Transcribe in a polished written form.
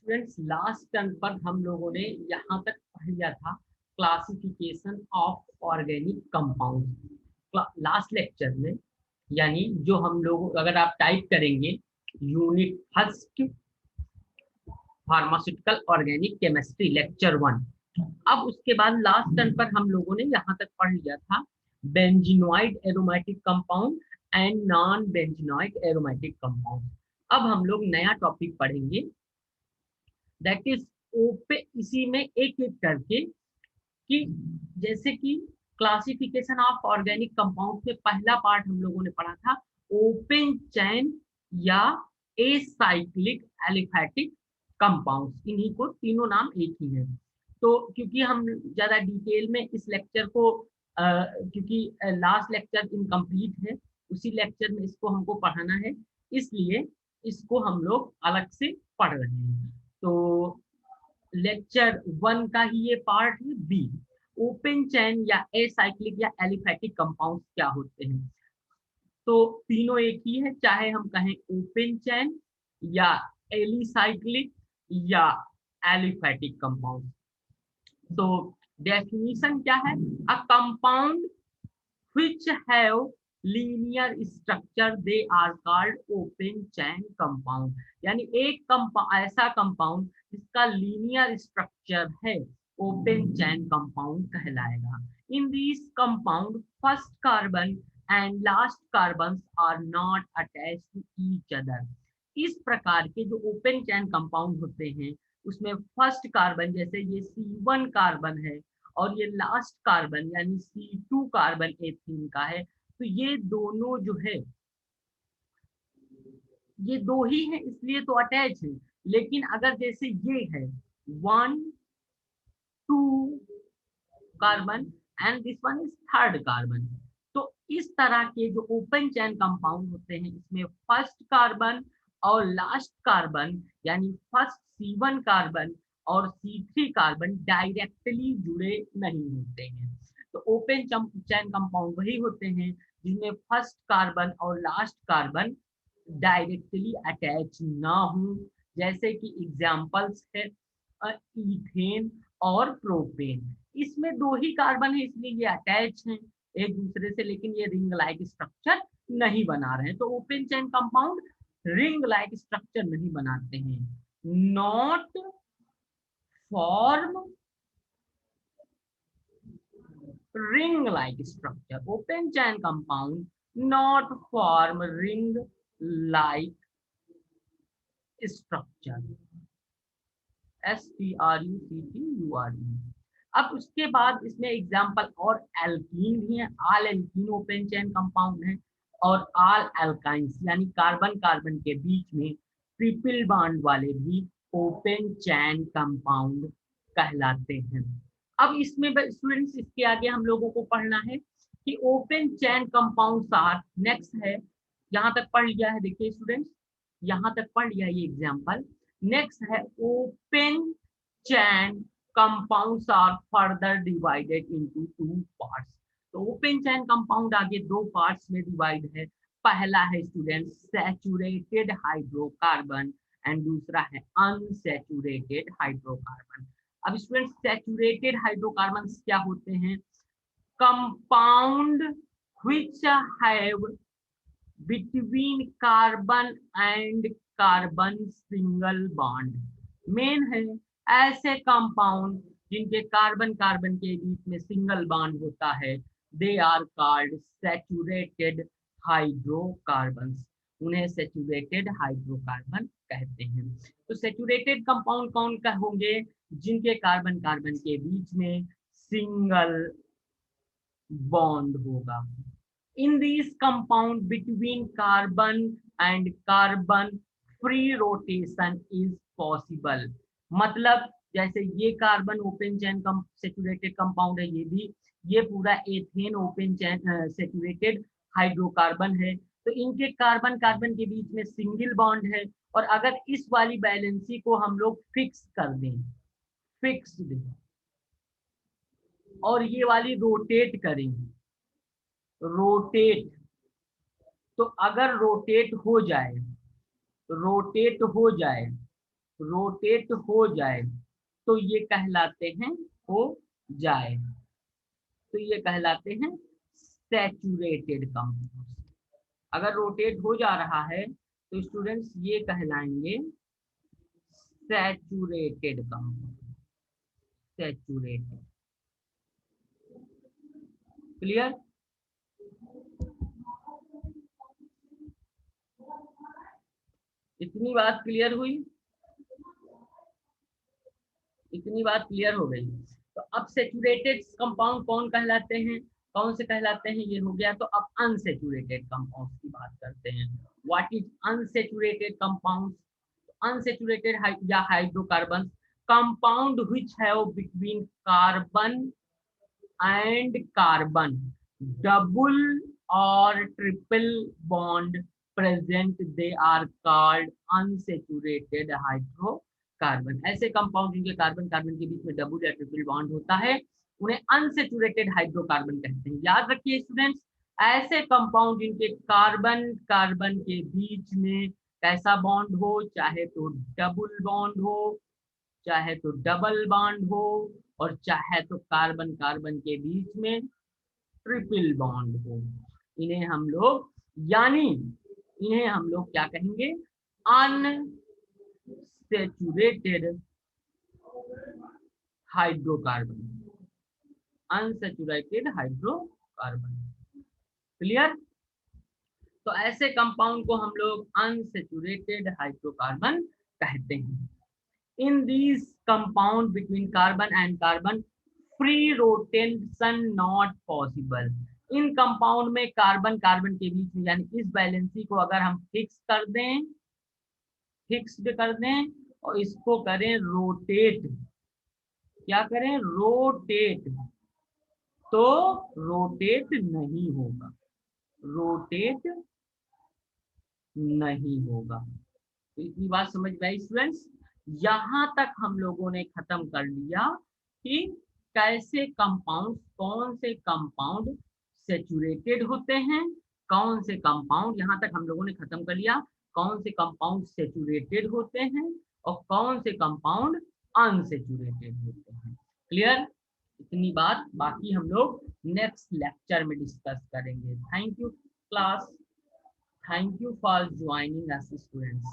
Students last term पर हम लोगों ने यहाँ तक पढ़ लिया था classification of organic compound last lecture में। यानी जो हम लोग अगर आप टाइप करेंगे unit first pharmaceutical organic chemistry lecture 1, अब उसके बाद लास्ट टर्म पर हम लोगों ने यहाँ तक पढ़ लिया था benzenoid aromatic compound and non benzenoid aromatic compound. अब हम लोग नया टॉपिक पढ़ेंगे दैट इज ओपे, इसी में एक एक करके कि जैसे कि क्लासिफिकेशन ऑफ ऑर्गेनिक कंपाउंड में पहला पार्ट हम लोगों ने पढ़ा था ओपन चैन या एसाइक्लिक एलिफैटिक कंपाउंड्स, इन्हीं को तीनों नाम एक ही है। तो क्योंकि हम ज्यादा डिटेल में इस लेक्चर को क्योंकि लास्ट लेक्चर इनकम्प्लीट है, उसी लेक्चर में इसको हमको पढ़ाना है, इसलिए इसको हम लोग अलग से पढ़ रहे हैं। तो लेक्चर 1 का ही ये पार्ट है बी, ओपन चैन या एसाइक्लिक या एलिफैटिक कंपाउंड्स क्या होते हैं। तो तीनों एक ही है, चाहे हम कहें ओपन चैन या एलिसाइक्लिक या एलिफैटिक कंपाउंड। तो डेफिनेशन क्या है, a compound which have linear structure they are called open chain compound। यानी एक ऐसा कंपाउंड जिसका लीनियर स्ट्रक्चर है ओपन चैन कंपाउंड कहलाएगा। In this compound first carbon and last carbon are not attached to each other. इस प्रकार के जो ओपन चैन कंपाउंड होते हैं उसमें फर्स्ट कार्बन, जैसे ये C1 कार्बन है और ये लास्ट कार्बन यानी C2 कार्बन एथीन का है, तो ये दोनों जो है ये दो ही है इसलिए तो अटैच है। लेकिन अगर जैसे ये है 1 2 carbon and this one is third carbon, तो इस तरह के जो ओपन चैन कंपाउंड होते हैं इसमें फर्स्ट कार्बन और लास्ट कार्बन यानी फर्स्ट C1 कार्बन और C3 कार्बन डायरेक्टली जुड़े नहीं होते हैं। तो ओपन चैन कंपाउंड वही होते हैं जिनमें फर्स्ट कार्बन और लास्ट कार्बन डायरेक्टली अटैच ना हो, जैसे कि एग्जांपल्स है इथेन और प्रोपेन। इसमें दो ही कार्बन है इसलिए ये अटैच हैं एक दूसरे से, लेकिन ये रिंग लाइक स्ट्रक्चर नहीं बना रहे हैं। तो open chain compound ring like structure नहीं बनाते हैं। Not form ring like structure, open chain compound not form ring like structure, STRUCTURE। अब उसके बाद इसमें एग्जांपल और एल्कीन भी है, all alkene open chain compound है और ऑल एल्काइंस यानी कार्बन कार्बन के बीच में ट्रिपल बॉन्ड वाले भी ओपन चैन कंपाउंड कहलाते हैं। अब इसमें स्टूडेंट्स इसके आगे हम लोगों को पढ़ना है कि open chain compound are, next है, यहाँ तक पढ़ लिया है, देखिए स्टूडेंट्स यहाँ तक पढ़ लिया ये एग्जाम्पल। नेक्स्ट है open chain compounds are further divided into 2 parts. तो ओपन चैन कंपाउंड आगे दो पार्ट्स में डिवाइड है। पहला है स्टूडेंट्स सैचुरेटेड हाइड्रोकार्बन एंड दूसरा है अनसैचुरेटेड हाइड्रोकार्बन। अब स्टूडेंट्स सैचुरेटेड हाइड्रोकार्बन क्या होते हैं, compound which have between carbon and carbon single bond. Main है ऐसे कंपाउंड जिनके कार्बन कार्बन के बीच में सिंगल बॉन्ड होता है, they are called saturated hydrocarbons, उन्हें सैचुरेटेड हाइड्रोकार्बन कहते हैं। तो सैचुरेटेड कंपाउंड कौन का होंगे, जिनके कार्बन कार्बन के बीच में सिंगल बॉन्ड होगा। In these compound between carbon and carbon free rotation is possible। मतलब जैसे ये कार्बन ओपन चैन सैचुरेटेड कंपाउंड है, ये भी, ये पूरा एथेन ओपन चैन सैचुरेटेड हाइड्रोकार्बन है, तो इनके कार्बन कार्बन के बीच में सिंगल बॉन्ड है। और अगर इस वाली बैलेंसी को हम लोग फिक्स कर दें, फिक्स्ड, और ये वाली रोटेट करेंगे, रोटेट, तो अगर रोटेट हो जाए, रोटेट हो जाए रोटेट हो जाए तो ये कहलाते हैं, हो जाए तो ये कहलाते हैं सैचुरेटेड कंपाउंड। अगर रोटेट हो जा रहा है तो स्टूडेंट्स ये कहलाएंगे सैचुरेटेड कंपाउंड, सैचुरेटेड। क्लियर? इतनी बात क्लियर हुई? इतनी बात क्लियर हो गई? तो अब सेचुरेटेड कंपाउंड कौन कहलाते हैं, कौन से कहलाते हैं, ये हो गया। तो अब अनसेचुरेटेड कंपाउंड की बात करते हैं। What is unsaturated compound? Unsaturated या hydrocarbon compound which have between carbon and carbon double और triple bond present, they are called unsaturated hydrocarbon. ऐसे कंपाउंड जिनके कार्बन कार्बन के बीच में डबल या ट्रिपल बॉन्ड होता है उन्हें अनसेचुरेटेड हाइड्रोकार्बन कहते हैं। याद रखिए स्टूडेंट्स, ऐसे कंपाउंड जिनके कार्बन कार्बन के बीच में कैसा बॉन्ड हो, चाहे तो डबल बॉन्ड हो, चाहे तो डबल बॉन्ड हो, और चाहे तो कार्बन कार्बन के बीच में ट्रिपल बॉन्ड हो, इन्हें हम लोग, यानी इन्हें हम लोग क्या कहेंगे, unsaturated hydrocarbon, unsaturated hydrocarbon. Clear? तो ऐसे कंपाउंड को हम लोग अनसेचुरेटेड हाइड्रोकार्बन कहते हैं। In these compound between carbon and carbon, free rotation not possible. In compound में कार्बन कार्बन के बीच में यानी इस वैलेंसी को अगर हम फिक्स कर दें, फिक्स्ड कर दें और इसको करें रोटेट, क्या करें, रोटेट, तो रोटेट नहीं होगा, रोटेट नहीं होगा। तो इतनी बात समझ में आई स्टूडेंट्स? यहां तक हम लोगों ने खत्म कर लिया कि कैसे कंपाउंड, कौन से कंपाउंड सेचुरेटेड होते हैं, कौन से कंपाउंड, यहां तक हम लोगों ने खत्म कर लिया कौन से कंपाउंड सेचुरेटेड होते हैं और कौन से कंपाउंड अनसेचुरेटेड होते हैं। क्लियर? इतनी बात बाकी हम लोग नेक्स्ट लेक्चर में डिस्कस करेंगे। Thank you class, thank you for joining us students।